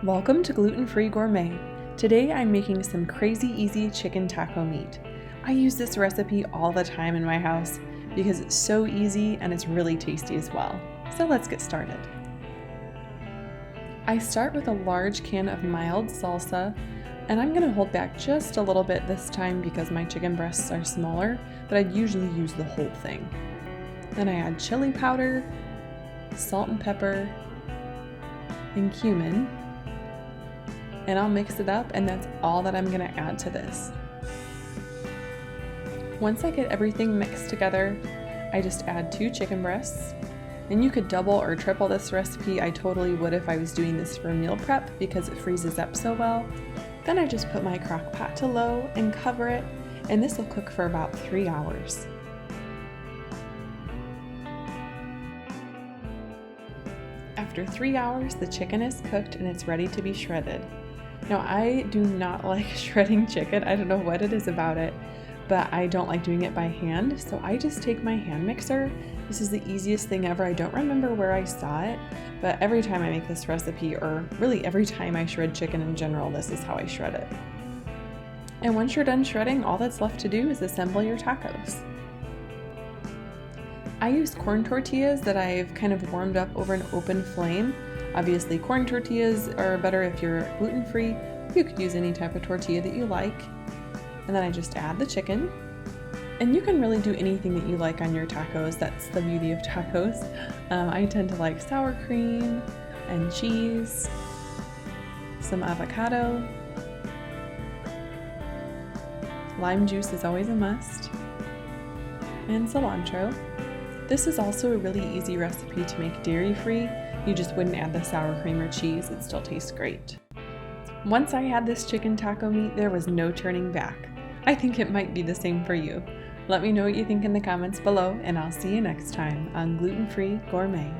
Welcome to Gluten-Free Gourmet. Today I'm making some crazy easy chicken taco meat. I use this recipe all the time in my house because it's so easy and it's really tasty as well. So let's get started. I start with a large can of mild salsa, and I'm going to hold back just a little bit this time because my chicken breasts are smaller, but I'd usually use the whole thing. Then I add chili powder, salt and pepper, and cumin. And I'll mix it up, and that's all that I'm going to add to this. Once I get everything mixed together, I just add 2 chicken breasts. And you could double or triple this recipe. I totally would if I was doing this for meal prep because it freezes up so well. Then I just put my crock pot to low and cover it, and this will cook for about 3 hours. After 3 hours, the chicken is cooked and it's ready to be shredded. Now, I do not like shredding chicken. I don't know what it is about it, but I don't like doing it by hand, so I just take my hand mixer. This is the easiest thing ever. I don't remember where I saw it, but every time I make this recipe, or really every time I shred chicken in general, this is how I shred it. And once you're done shredding, all that's left to do is assemble your tacos. I use corn tortillas that I've kind of warmed up over an open flame. Obviously, corn tortillas are better if you're gluten-free. You could use any type of tortilla that you like. And then I just add the chicken. And you can really do anything that you like on your tacos. That's the beauty of tacos. I tend to like sour cream and cheese, some avocado. Lime juice is always a must. And cilantro. This is also a really easy recipe to make dairy-free. You just wouldn't add the sour cream or cheese, it still tastes great. Once I had this chicken taco meat, there was no turning back. I think it might be the same for you. Let me know what you think in the comments below, and I'll see you next time on Gluten-Free Gourmet.